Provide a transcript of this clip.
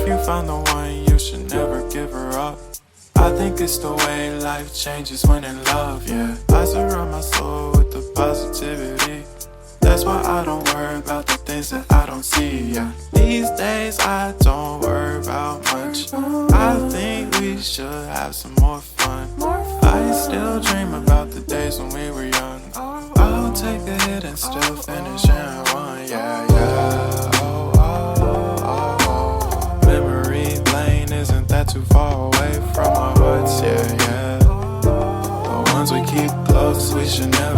If you found the one, you should never give her up. I think it's the way life changes when in love, yeah. I surround my soul with the positivity. That's why I don't worry about the things that I don't see, yeah. These days I don't worry about much. I think we should have some more fun. I still dream about the days when we were young. I'll take a hit and still finish in one, yeah, yeah. Oh, oh, oh, oh. Memory lane isn't that too far away from our hearts, yeah, yeah. The ones we keep close, we should never